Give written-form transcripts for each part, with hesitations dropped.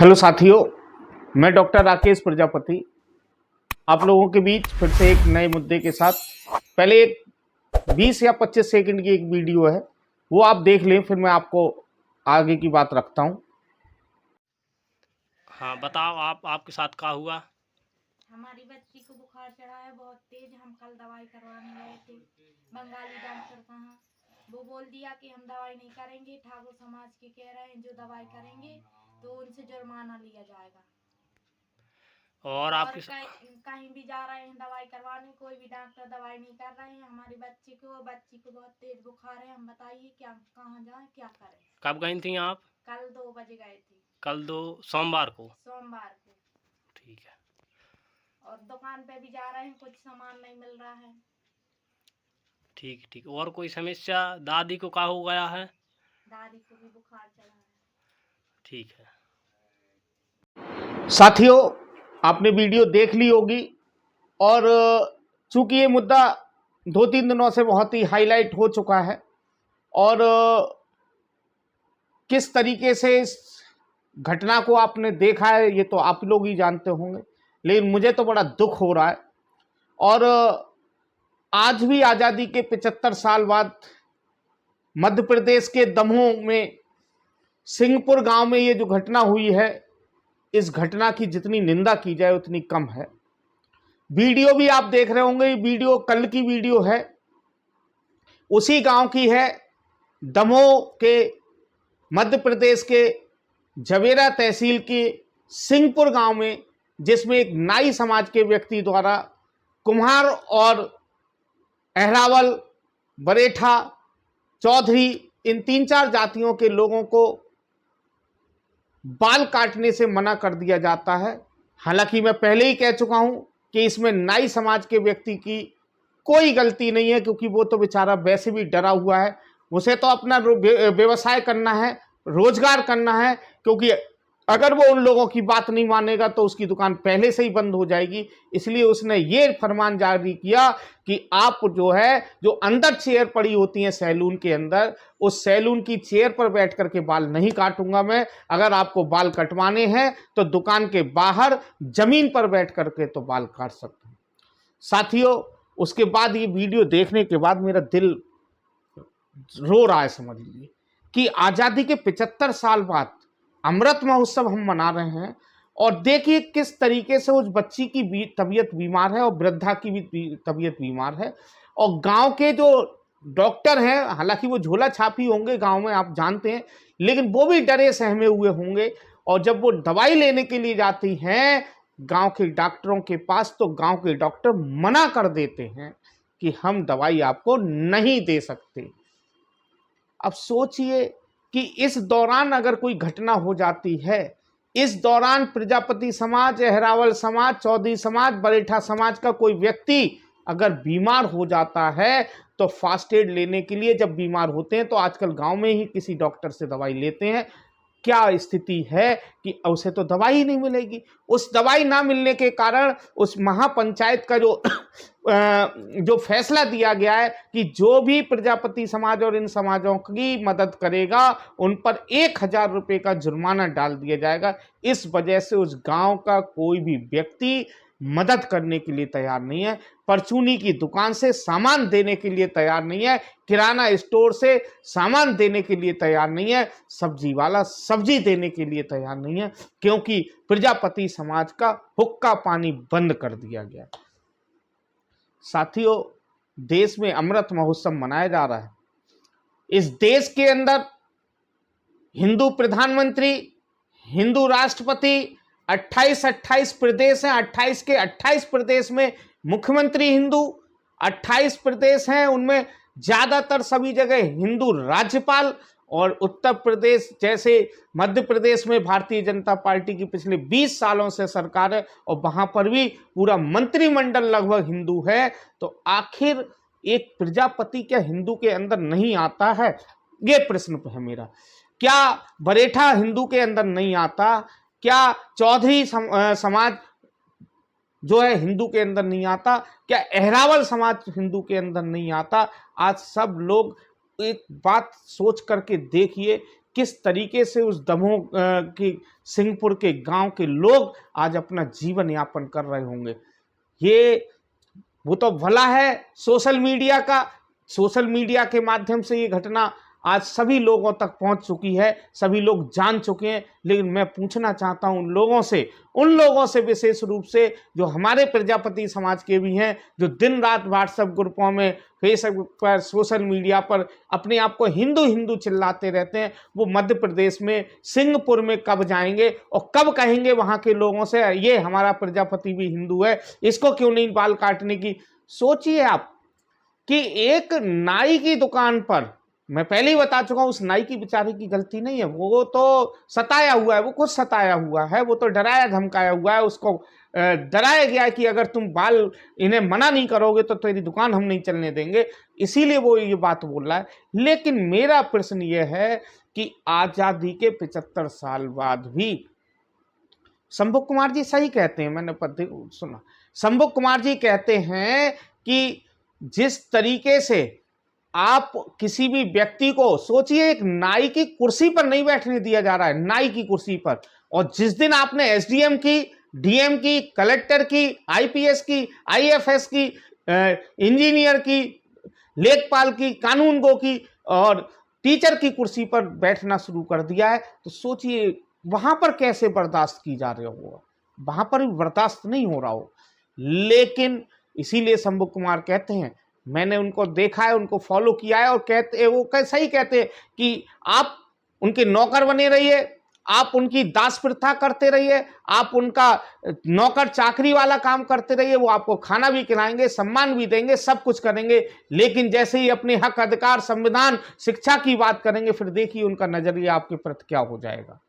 Hello साथियों, मैं doctor Rakesh Prajapati आप लोगों के बीच फिर से एक नए मुद्दे के साथ। पहले एक 20 या 25 सेकंड की एक वीडियो है, वो आप देख लें, फिर मैं आपको आगे की बात रखता हूं। हाँ बताओ, आपके साथ क्या हुआ? हमारी बच्ची को बुखार चढ़ा है बहुत तेज। हम कल दवाई करवाने गए थे, बंगाली डॉक्टर कहाँ। वो बोल दिया कि हम दवाई नहीं करेंगे, ठाकुर समाज के कह रहे हैं जो दवाई करेंगे तो उनसे जुर्माना लिया जाएगा। और आपकी कहीं भी जा रहे हैं दवाई करवाने, कोई भी डॉक्टर दवाई नहीं कर रहे हैं। हमारी बच्ची को बहुत तेज बुखार है। हम बताइए क्या, कहाँ जाएं, क्या करें। कब गई थी आप? कल 2 बजे गए थे। कल सोमवार को? सोमवार को। ठीक है। और दुकान पे भी जा रहे हैं, कुछ सामान नहीं मिल रहा है। ठीक ठीक। और कोई समस्या? दादी को क्या हो गया है? दादी को भी बुखार चढ़ा है। ठीक है। साथियों, आपने वीडियो देख ली होगी और चूंकि ये मुद्दा 2-3 दिनों से बहुत ही हाईलाइट हो चुका है और किस तरीके से इस घटना को आपने देखा है ये तो आप लोग ही जानते होंगे, लेकिन मुझे तो बड़ा दुख हो रहा है। और आज भी आज़ादी के 75 साल बाद मध्य प्रदेश के दमोह में सिंहपुर गांव में ये जो घटना हुई है, इस घटना की जितनी निंदा की जाए उतनी कम है। वीडियो भी आप देख रहे होंगे, ये वीडियो कल की वीडियो है, उसी गांव की है, दमोह के मध्य प्रदेश के जवेरा तहसील के सिंहपुर गांव में, जिसमें एक नाई समाज के व्यक्ति द्वारा कुम्हार और अहरावल, बरेठा, चौधरी, इन 3-4 जातियों के लोगों को बाल काटने से मना कर दिया जाता है। हालांकि मैं पहले ही कह चुका हूं कि इसमें नाई समाज के व्यक्ति की कोई गलती नहीं है, क्योंकि वो तो बेचारा वैसे भी डरा हुआ है। उसे तो अपना व्यवसाय करना है, रोजगार करना है, क्योंकि अगर वो उन लोगों की बात नहीं मानेगा तो उसकी दुकान पहले से ही बंद हो जाएगी। इसलिए उसने ये फरमान जारी किया कि आप जो अंदर चेयर पड़ी होती हैं सैलून के अंदर, उस सैलून की चेयर पर बैठ करके बाल नहीं काटूंगा मैं। अगर आपको बाल कटवाने हैं तो दुकान के बाहर जमीन पर बैठ करके तो बाल काट सकते हैं। साथियों, उसके बाद ये वीडियो देखने के बाद मेरा दिल रो रहा है। समझ लीजिए कि आज़ादी के 75 साल बाद अमृत महोत्सव हम मना रहे हैं, और देखिए किस तरीके से उस बच्ची की तबीयत बीमार है और वृद्धा की भी तबीयत बीमार है। और गांव के जो डॉक्टर हैं, हालांकि वो झोला छापी होंगे गांव में, आप जानते हैं, लेकिन वो भी डरे सहमे हुए होंगे। और जब वो दवाई लेने के लिए जाती हैं गांव के डॉक्टरों के पास, तो गांव के डॉक्टर मना कर देते हैं कि हम दवाई आपको नहीं दे सकते। अब सोचिए कि इस दौरान अगर कोई घटना हो जाती है, इस दौरान प्रजापति समाज, अहरावल समाज, चौधरी समाज, बरेठा समाज का कोई व्यक्ति अगर बीमार हो जाता है तो फास्ट एड लेने के लिए जब बीमार होते हैं तो आजकल गांव में ही किसी डॉक्टर से दवाई लेते हैं। क्या स्थिति है कि उसे तो दवाई ही नहीं मिलेगी। उस दवाई ना मिलने के कारण उस महापंचायत का जो फैसला दिया गया है कि जो भी प्रजापति समाज और इन समाजों की मदद करेगा उन पर 1000 रुपये का जुर्माना डाल दिया जाएगा। इस वजह से उस गांव का कोई भी व्यक्ति मदद करने के लिए तैयार नहीं है, परचूनी की दुकान से सामान देने के लिए तैयार नहीं है, किराना स्टोर से सामान देने के लिए तैयार नहीं है, सब्जी वाला सब्जी देने के लिए तैयार नहीं है, क्योंकि प्रजापति समाज का हुक्का पानी बंद कर दिया गया। साथियों, देश में अमृत महोत्सव मनाया जा रहा है। इस देश के अंदर हिंदू प्रधानमंत्री, हिंदू राष्ट्रपति, 28 प्रदेश हैं, 28 के 28 प्रदेश में मुख्यमंत्री हिंदू, 28 प्रदेश हैं, उनमें ज्यादातर सभी जगह हिंदू राज्यपाल। और उत्तर प्रदेश जैसे मध्य प्रदेश में भारतीय जनता पार्टी की पिछले 20 सालों से सरकार है और वहां पर भी पूरा मंत्रिमंडल लगभग हिंदू है। तो आखिर एक प्रजापति क्या हिंदू के अंदर नहीं आता है? ये प्रश्न है मेरा। क्या बरेठा हिंदू के अंदर नहीं आता? क्या चौधरी समाज जो है हिंदू के अंदर नहीं आता? क्या अहरावल समाज हिंदू के अंदर नहीं आता? आज सब लोग एक बात सोच करके देखिए किस तरीके से उस दमोह के सिंहपुर के गांव के लोग आज अपना जीवन यापन कर रहे होंगे। ये वो तो भला है सोशल मीडिया के माध्यम से ये घटना आज सभी लोगों तक पहुंच चुकी है, सभी लोग जान चुके हैं। लेकिन मैं पूछना चाहता हूं उन लोगों से विशेष रूप से जो हमारे प्रजापति समाज के भी हैं, जो दिन रात व्हाट्सएप ग्रुपों में, फेसबुक पर, सोशल मीडिया पर अपने आप को हिंदू हिंदू चिल्लाते रहते हैं, वो मध्य प्रदेश में सिंहपुर में कब जाएंगे और कब कहेंगे वहां के लोगों से ये हमारा प्रजापति भी हिंदू है, इसको क्यों नहीं बाल काटने की। सोचिए आप कि एक नाई की दुकान पर, मैं पहले ही बता चुका हूं, उस नाई की बेचारे की गलती नहीं है, वो तो सताया हुआ है, वो खुद सताया हुआ है, वो तो डराया धमकाया हुआ है, उसको डराया गया है कि अगर तुम बाल इन्हें मना नहीं करोगे तो तेरी दुकान हम नहीं चलने देंगे, इसीलिए वो ये बात बोल रहा है। लेकिन मेरा प्रश्न ये है कि आजादी के 75 साल बाद भी शंभू कुमार जी सही कहते हैं, मैंने पत्र सुना, शंभू कुमार जी कहते हैं कि जिस तरीके से आप किसी भी व्यक्ति को, सोचिए एक नाई की कुर्सी पर नहीं बैठने दिया जा रहा है, नाई की कुर्सी पर, और जिस दिन आपने एसडीएम की, डीएम की, कलेक्टर की, आईपीएस की, आईएफएस की, इंजीनियर की, लेखपाल की, कानूनगो की और टीचर की कुर्सी पर बैठना शुरू कर दिया है, तो सोचिए वहां पर कैसे बर्दाश्त की जा रही होगा, वहां पर भी बर्दाश्त नहीं हो रहा हो। लेकिन इसीलिए शंभू कुमार कहते हैं, मैंने उनको देखा है, उनको फॉलो किया है, और वो सही कहते हैं कि आप उनके नौकर बने रहिए, आप उनकी दास प्रथा करते रहिए, आप उनका नौकर चाकरी वाला काम करते रहिए, वो आपको खाना भी खिलाएंगे, सम्मान भी देंगे, सब कुछ करेंगे, लेकिन जैसे ही अपने हक अधिकार, संविधान, शिक्षा की बात करेंगे, फिर देखिए उनका नजरिया आपके प्रति क्या हो जाएगा।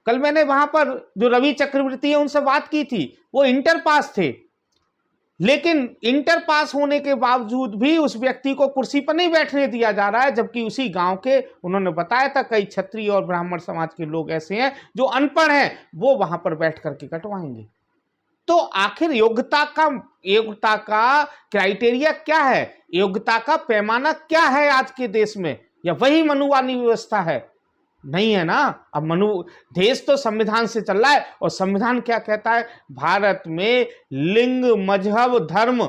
कल मैंने वहां पर जो रवि चक्रवर्ती है उनसे बात की थी, वो इंटर पास थे, लेकिन इंटर पास होने के बावजूद भी उस व्यक्ति को कुर्सी पर नहीं बैठने दिया जा रहा है, जबकि उसी गांव के, उन्होंने बताया था, कई क्षत्रिय और ब्राह्मण समाज के लोग ऐसे हैं जो अनपढ़ हैं, वो वहां पर बैठ करके कटवाएंगे। तो आखिर योग्यता का क्राइटेरिया क्या है, योग्यता का पैमाना क्या है आज के देश में, या वही मनुवादी व्यवस्था है? नहीं है ना। अब देश तो संविधान से चल रहा है, और संविधान क्या कहता है, भारत में लिंग, मजहब, धर्म,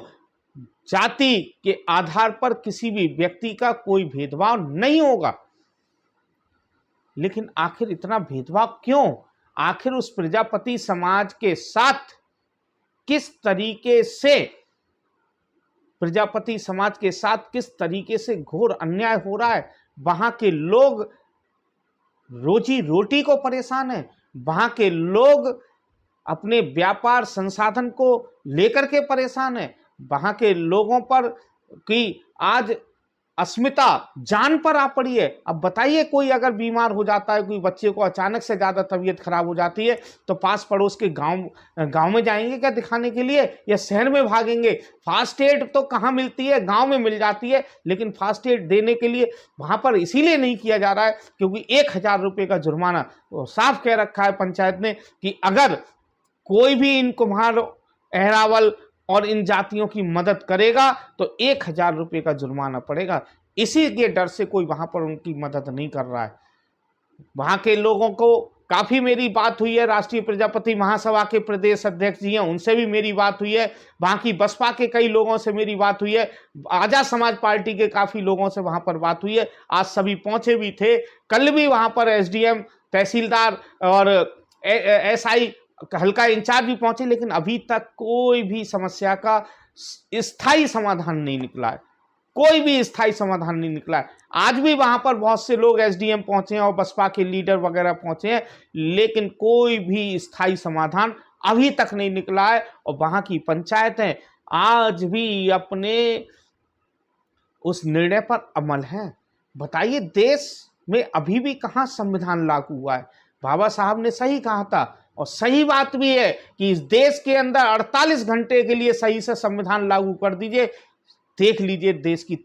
जाति के आधार पर किसी भी व्यक्ति का कोई भेदभाव नहीं होगा। लेकिन आखिर इतना भेदभाव क्यों? आखिर उस प्रजापति समाज के साथ किस तरीके से घोर अन्याय हो रहा है। वहां के लोग रोजी रोटी को परेशान है, वहां के लोग अपने व्यापार संसाधन को लेकर के परेशान है, वहां के लोगों पर की आज अस्मिता जान पर आ पड़ी है। अब बताइए, कोई अगर बीमार हो जाता है, कोई बच्चे को अचानक से ज्यादा तबीयत खराब हो जाती है, तो पास पड़ोस के गांव में जाएंगे क्या दिखाने के लिए, या शहर में भागेंगे? फास्ट एड तो कहाँ मिलती है, गांव में मिल जाती है, लेकिन फास्ट एड देने के लिए वहां पर इसीलिए नहीं किया जा रहा है क्योंकि 1000 रुपये का जुर्माना साफ कह रखा है पंचायत ने कि अगर कोई भी इन कुम्हार, अहरावल और इन जातियों की मदद करेगा तो 1000 रुपये का जुर्माना पड़ेगा। इसी के डर से कोई वहां पर उनकी मदद नहीं कर रहा है। वहां के लोगों को काफी मेरी बात हुई है, राष्ट्रीय प्रजापति महासभा के प्रदेश अध्यक्ष जी हैं, उनसे भी मेरी बात हुई है, वहां की बसपा के कई लोगों से मेरी बात हुई है, आजाद समाज पार्टी के काफी लोगों से वहां पर बात हुई है। आज सभी पहुंचे भी थे, कल भी वहां पर एसडीएम, तहसीलदार और एसआई हल्का इंचार्ज भी पहुंचे, लेकिन अभी तक कोई भी समस्या का स्थायी समाधान नहीं निकला है, कोई भी स्थायी समाधान नहीं निकला है। आज भी वहां पर बहुत से लोग एसडीएम पहुंचे हैं और बसपा के लीडर वगैरह पहुंचे हैं, लेकिन कोई भी स्थायी समाधान अभी तक नहीं निकला है। और वहां की पंचायतें आज भी अपने उस निर्णय पर अमल हैं। बताइए, देश में अभी भी कहां संविधान लागू हुआ है? बाबा साहब ने सही कहा था, और सही बात भी है कि इस देश के अंदर 48 घंटे के लिए सही से संविधान लागू कर दीजिए, देख लीजिए देश की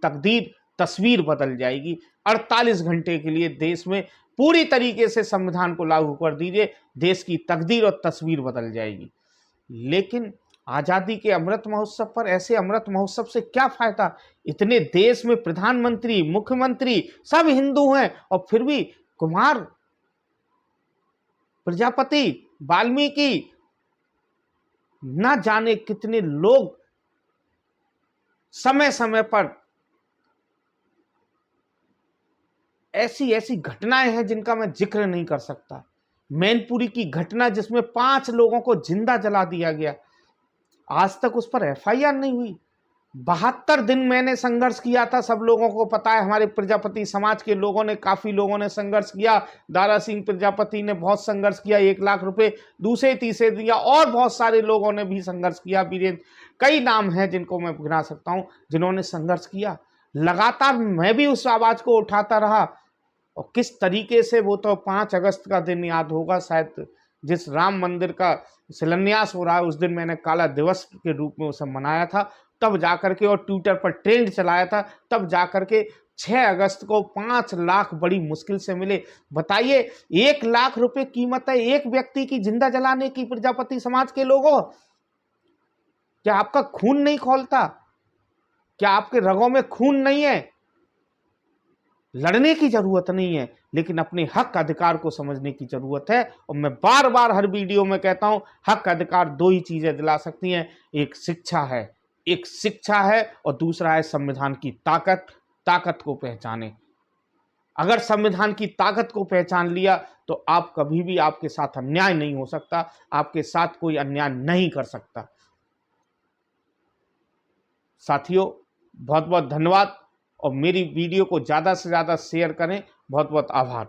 तस्वीर बदल जाएगी। 48 घंटे के लिए देश में पूरी तरीके से संविधान को लागू कर दीजिए, देश की तकदीर और तस्वीर बदल जाएगी। लेकिन आज़ादी के अमृत महोत्सव पर, ऐसे अमृत महोत्सव से क्या फायदा? इतने देश में प्रधानमंत्री, मुख्यमंत्री सब हिंदू हैं और फिर भी कुमार, प्रजापति, वाल्मीकि, ना जाने कितने लोग समय समय पर ऐसी ऐसी घटनाएं हैं जिनका मैं जिक्र नहीं कर सकता। मैनपुरी की घटना जिसमें 5 लोगों को जिंदा जला दिया गया, आज तक उस पर एफआईआर नहीं हुई। 72 दिन मैंने संघर्ष किया था, सब लोगों को पता है। हमारे प्रजापति समाज के लोगों ने, काफी लोगों ने संघर्ष किया। दारा सिंह प्रजापति ने बहुत संघर्ष किया, 1 लाख रुपए दूसरे तीसरे दिया, और बहुत सारे लोगों ने भी संघर्ष किया। वीरेंद्र, कई नाम हैं जिनको मैं गिना सकता हूं जिन्होंने संघर्ष किया। लगातार मैं भी उस आवाज को उठाता रहा, और किस तरीके से, वो तो 5 अगस्त का दिन याद होगा शायद, जिस राम मंदिर का शिलान्यास हो रहा है, उस दिन मैंने काला दिवस के रूप में उसे मनाया था, तब जाकर के, और ट्विटर पर ट्रेंड चलाया था, तब जाकर के 6 अगस्त को 5 लाख बड़ी मुश्किल से मिले। बताइए, 1 लाख रुपए कीमत है एक व्यक्ति की जिंदा जलाने की। प्रजापति समाज के लोगों, क्या आपका खून नहीं खौलता? क्या आपके रगों में खून नहीं है? लड़ने की जरूरत नहीं है, लेकिन अपने हक अधिकार को समझने की जरूरत है। और मैं बार बार हर वीडियो में कहता हूं, हक अधिकार 2 ही चीजें दिला सकती हैं, एक शिक्षा है और दूसरा है संविधान की ताकत। ताकत को पहचाने। अगर संविधान की ताकत को पहचान लिया तो आप कभी भी, आपके साथ अन्याय नहीं हो सकता, आपके साथ कोई अन्याय नहीं कर सकता। साथियों, बहुत बहुत धन्यवाद, और मेरी वीडियो को ज़्यादा से ज़्यादा शेयर करें। बहुत बहुत आभार।